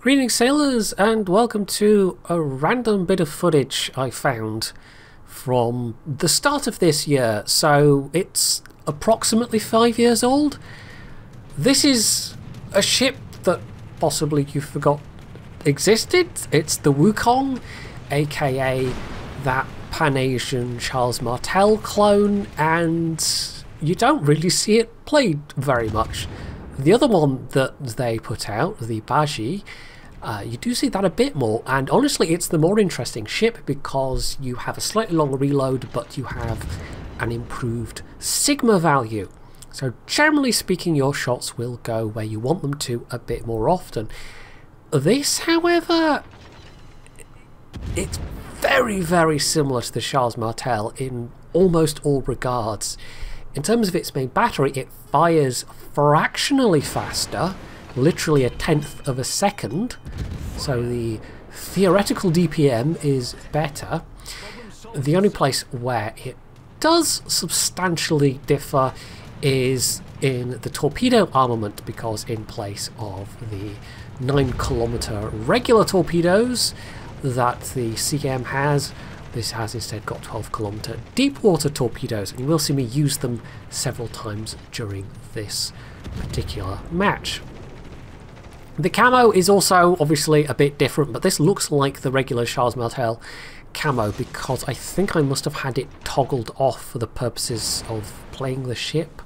Greetings sailors and welcome to a random bit of footage I found from the start of this year, so it's approximately 5 years old. This is a ship that possibly you forgot existed. It's the Wukong, aka that Pan-Asian Charles Martel clone, and you don't really see it played very much. The other one that they put out, the phj, you do see that a bit more, and honestly it's the more interesting ship because you have a slightly longer reload, but you have an improved sigma value. So generally speaking, your shots will go where you want them to a bit more often. This, however, it's very similar to the Charles Martel in almost all regards. In terms of its main battery, it fires fractionally faster, literally 1/10 of a second, so the theoretical DPM is better. The only place where it does substantially differ is in the torpedo armament, because in place of the 9-kilometer regular torpedoes that the CM has, this has instead got 12-kilometer deep water torpedoes, and you will see me use them several times during this particular match. The camo is also obviously a bit different, but this looks like the regular Charles Martel camo because I think I must have had it toggled off for the purposes of playing the ship.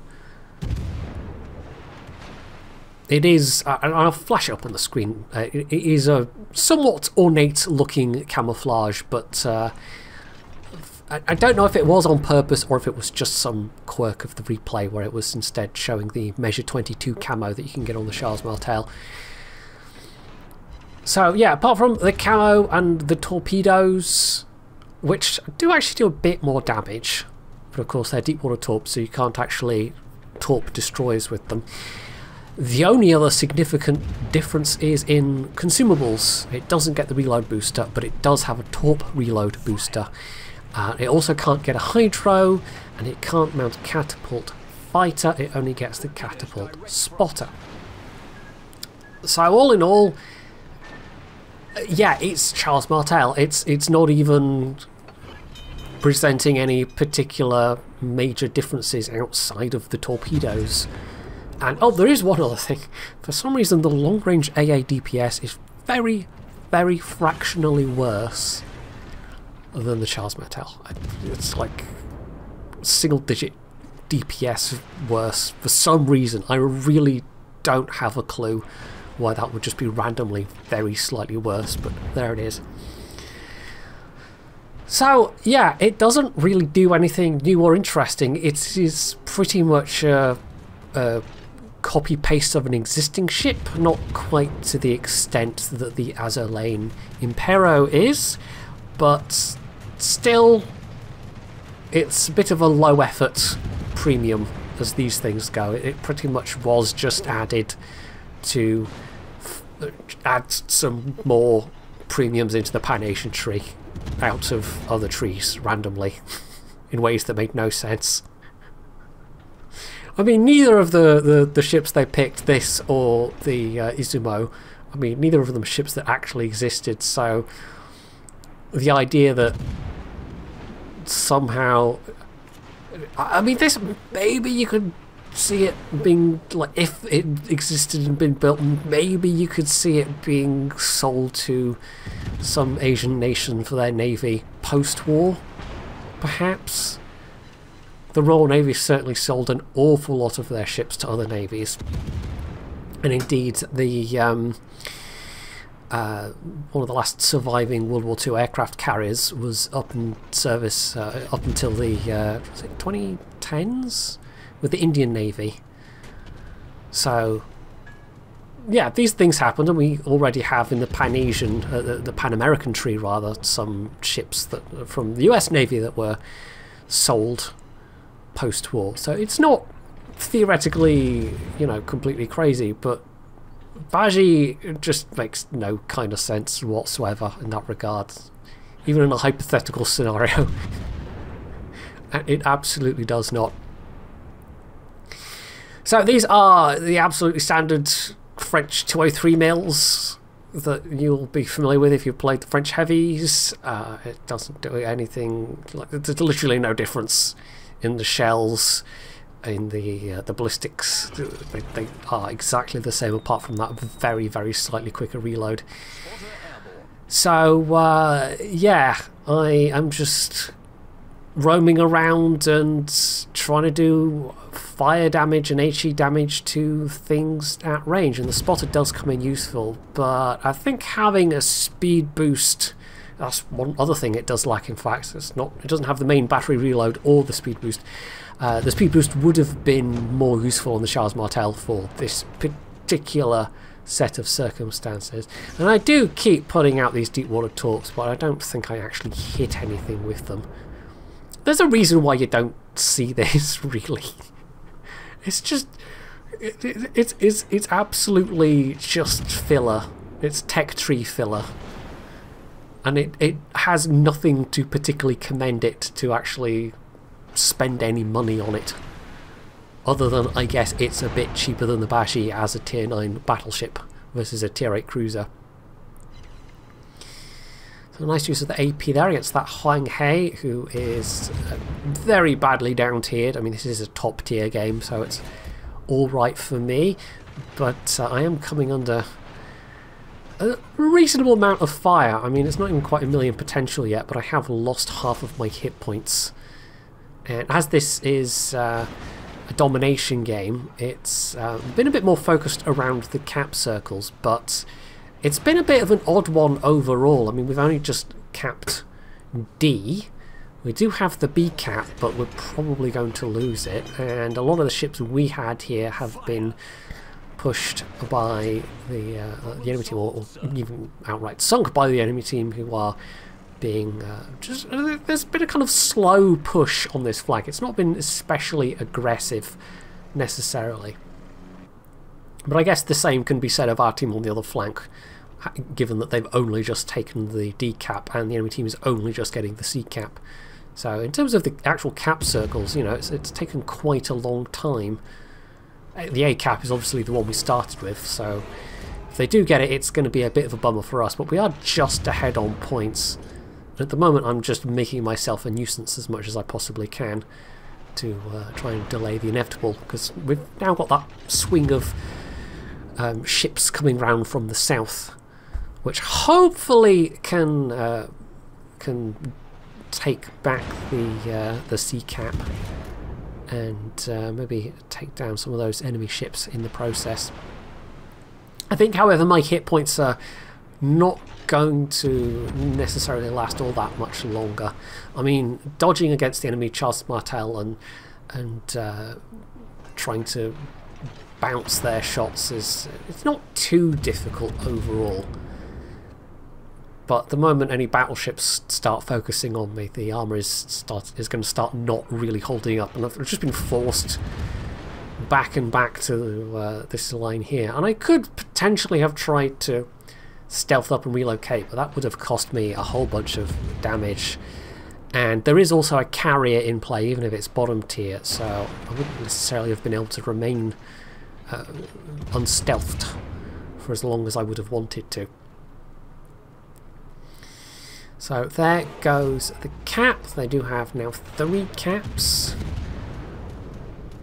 It is, and I'll flash it up on the screen, it is a somewhat ornate looking camouflage, but I don't know if it was on purpose or if it was just some quirk of the replay where it was instead showing the Measure 22 camo that you can get on the Charles Martel. So yeah, apart from the camo and the torpedoes, which do actually do a bit more damage, but of course they're deep water torps, so you can't actually torp destroyers with them. The only other significant difference is in consumables. It doesn't get the reload booster, but it does have a torp reload booster. It also can't get a hydro, and it can't mount a catapult fighter. It only gets the catapult spotter. So all in all, yeah, it's Charles Martel. It's not even presenting any particular major differences outside of the torpedoes. And oh, there is one other thing. For some reason, the long-range AA DPS is very fractionally worse than the Charles Martel. It's like single-digit DPS worse for some reason. I really don't have a clue why that would just be randomly very slightly worse, but there it is. So yeah, it doesn't really do anything new or interesting. It is pretty much a copy-paste of an existing ship, not quite to the extent that the Azerlane Impero is, but still it's a bit of a low-effort premium as these things go. It pretty much was just added to add some more premiums into the Pan-Asian tree out of other trees randomly in ways that make no sense. I mean, neither of the ships they picked, this or the Izumo, I mean, neither of them are ships that actually existed, so the idea that somehow, I mean, this, maybe you could see it being, like, if it existed and been built, maybe you could see it being sold to some Asian nation for their navy post-war, perhaps. The Royal Navy certainly sold an awful lot of their ships to other navies, and indeed the one of the last surviving World War II aircraft carriers was up in service up until the was it 2010s with the Indian Navy. So yeah, these things happened, and we already have in the Pan-Asian, the Pan-American tree rather, some ships that from the US Navy that were sold post-war. So it's not theoretically, you know, completely crazy, but phj just makes no kind of sense whatsoever in that regard, even in a hypothetical scenario. It absolutely does not. So these are the absolutely standard French 203 mils that you'll be familiar with if you've played the French heavies. It doesn't do anything, like, there's literally no difference in the shells, in the ballistics. They are exactly the same, apart from that very, very slightly quicker reload. So yeah, I am just roaming around and trying to do fire damage and HE damage to things at range, and the spotter does come in useful, but I think having a speed boost, that's one other thing it does lack. In fact, it doesn't have the main battery reload or the speed boost. The speed boost would have been more useful on the Charles Martel for this particular set of circumstances. And I do keep putting out these deep water torps, but I don't think I actually hit anything with them. There's a reason why you don't see this, really. It's just, it's absolutely just filler. It's tech tree filler. And it has nothing to particularly commend it to actually spend any money on it. Other than, I guess, it's a bit cheaper than the Bashi as a tier 9 battleship versus a tier 8 cruiser. So nice use of the AP there against that Huang He, who is very badly down tiered. I mean, this is a top tier game, so it's alright for me. But I am coming under a reasonable amount of fire. I mean, it's not even quite a million potential yet, but I have lost half of my hit points. And as this is a domination game, it's been a bit more focused around the cap circles, but it's been a bit of an odd one overall. I mean, we've only just capped D. We do have the B cap, but we're probably going to lose it. And a lot of the ships we had here have been pushed by the enemy team, or even outright sunk by the enemy team, who are being there's been a kind of slow push on this flank. It's not been especially aggressive necessarily. But I guess the same can be said of our team on the other flank, given that they've only just taken the D cap and the enemy team is only just getting the C cap. So in terms of the actual cap circles, you know, it's taken quite a long time. The A cap is obviously the one we started with, so if they do get it, it's going to be a bit of a bummer for us, but we are just ahead on points. At the moment, I'm just making myself a nuisance as much as I possibly can to try and delay the inevitable, because we've now got that swing of ships coming round from the south, which hopefully can take back the sea cap and maybe take down some of those enemy ships in the process. I think, however, my hit points are not going to necessarily last all that much longer. I mean, dodging against the enemy Charles Martel and trying to bounce their shots it's not too difficult overall. But the moment any battleships start focusing on me, the armour is going to start not really holding up, and I've just been forced back and back to this line here. And I could potentially have tried to stealth up and relocate, but that would have cost me a whole bunch of damage. And there is also a carrier in play, even if it's bottom tier, so I wouldn't necessarily have been able to remain unstealthed for as long as I would have wanted to. So there goes the cap. They do have now 3 caps,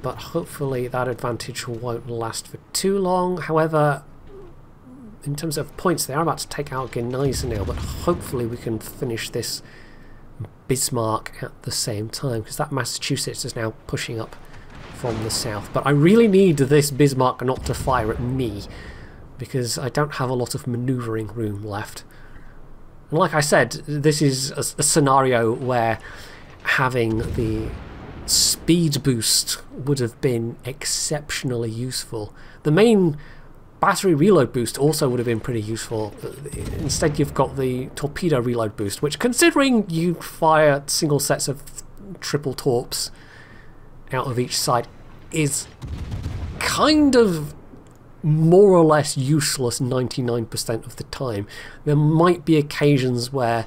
but hopefully that advantage won't last for too long. However, in terms of points, they are about to take out Geneise now, but hopefully we can finish this Bismarck at the same time, because that Massachusetts is now pushing up from the south. But I really need this Bismarck not to fire at me, because I don't have a lot of manoeuvring room left. And like I said, this is a scenario where having the speed boost would have been exceptionally useful. The main battery reload boost also would have been pretty useful. Instead, you've got the torpedo reload boost, which, considering you fire single sets of triple torps out of each side, is kind of more or less useless 99% of the time. There might be occasions where,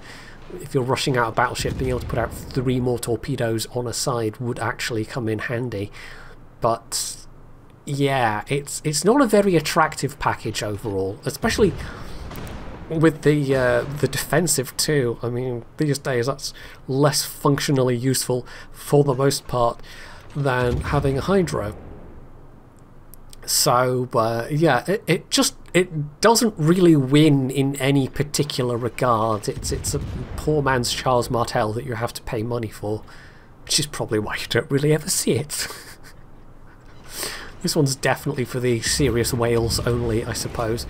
if you're rushing out a battleship, being able to put out 3 more torpedoes on a side would actually come in handy. But yeah, it's not a very attractive package overall, especially with the defensive too. I mean, these days that's less functionally useful for the most part than having a Hydro. So yeah, it doesn't really win in any particular regard. It's a poor man's Charles Martel that you have to pay money for, which is probably why you don't really ever see it. This one's definitely for the serious whales only, I suppose.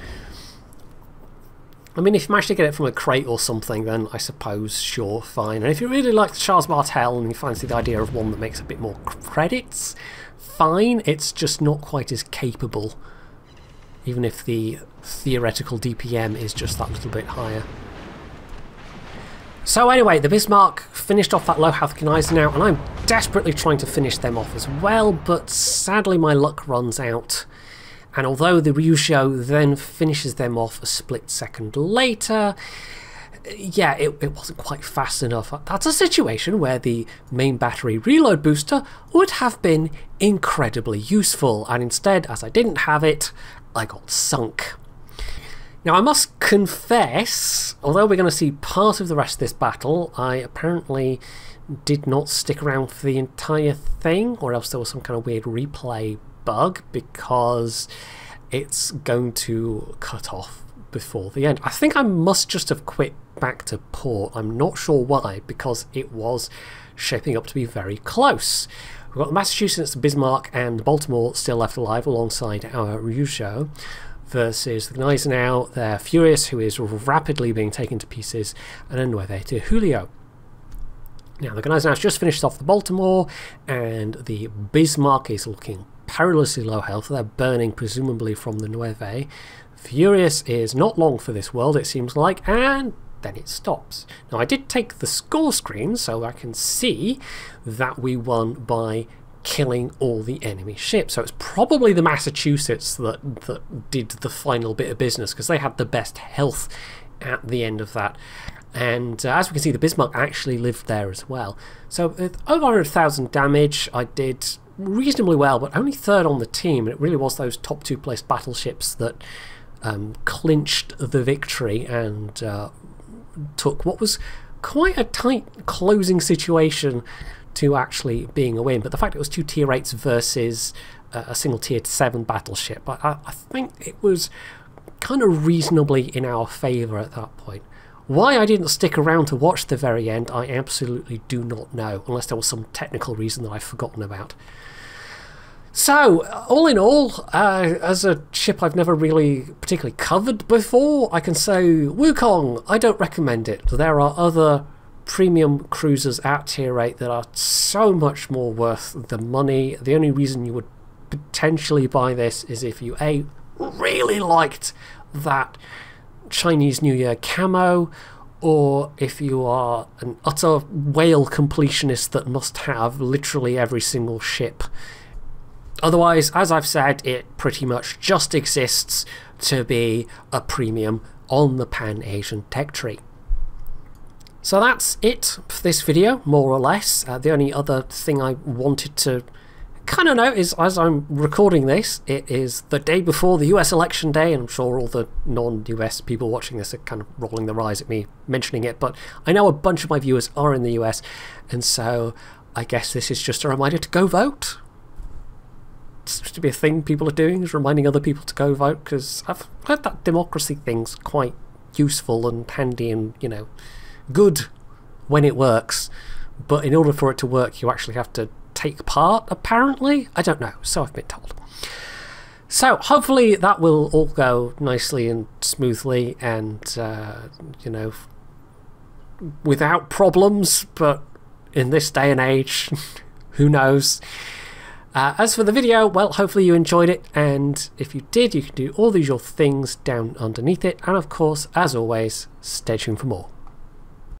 I mean, if you manage to get it from a crate or something, then I suppose, sure, fine. And if you really like the Charles Martel and you fancy the idea of one that makes a bit more credits, fine. It's just not quite as capable, even if the theoretical DPM is just that little bit higher. So anyway, the Bismarck finished off that low health Gneisenau, and I'm desperately trying to finish them off as well, but sadly my luck runs out. And although the Ryusho then finishes them off a split second later, yeah, it wasn't quite fast enough. That's a situation where the main battery reload booster would have been incredibly useful, and instead, as I didn't have it, I got sunk. Now I must confess, although we're going to see part of the rest of this battle, I apparently did not stick around for the entire thing, or else there was some kind of weird replay bug, because it's going to cut off before the end. I think I must just have quit back to port. I'm not sure why, because it was shaping up to be very close. We've got the Massachusetts, the Bismarck and Baltimore still left alive alongside our Ryusho, versus the Gneisenau, their Furious, who is rapidly being taken to pieces, and a Nueve de Julio. Now the Gneisenau's just finished off the Baltimore, and the Bismarck is looking perilously low health. They're burning presumably from the Nueve. Furious is not long for this world, it seems like, and then it stops. Now I did take the score screen so I can see that we won by killing all the enemy ships. So it's probably the Massachusetts that did the final bit of business, because they had the best health at the end of that. And as we can see, the Bismarck actually lived there as well. So with over 100,000 damage, I did reasonably well, but only third on the team. And it really was those top two placed battleships that clinched the victory and took what was quite a tight closing situation to actually being a win. But the fact it was two tier 8s versus a single tier 7 battleship, I think it was kind of reasonably in our favour at that point. Why I didn't stick around to watch the very end, I absolutely do not know, unless there was some technical reason that I've forgotten about. So, all in all, as a ship I've never really particularly covered before, I can say Wukong, I don't recommend it. There are other premium cruisers at tier 8 that are so much more worth the money. The only reason you would potentially buy this is if you A, really liked that Chinese New Year camo, or if you are an utter whale completionist that must have literally every single ship. Otherwise, as I've said, it pretty much just exists to be a premium on the Pan-Asian tech tree. So that's it for this video, more or less. The only other thing I wanted to kind of note is, as I'm recording this, it is the day before the US election day, and I'm sure all the non-US people watching this are kind of rolling their eyes at me mentioning it, but I know a bunch of my viewers are in the US, and so I guess this is just a reminder to go vote. It seems to be a thing people are doing, is reminding other people to go vote, because I've heard that democracy thing's quite useful and handy and, you know, good when it works, but in order for it to work you actually have to take part, apparently. I don't know, so I've been told. So hopefully that will all go nicely and smoothly and you know, without problems, but in this day and age who knows. As for the video, well, hopefully you enjoyed it, and if you did, you can do all the usual things down underneath it, and of course, as always, stay tuned for more.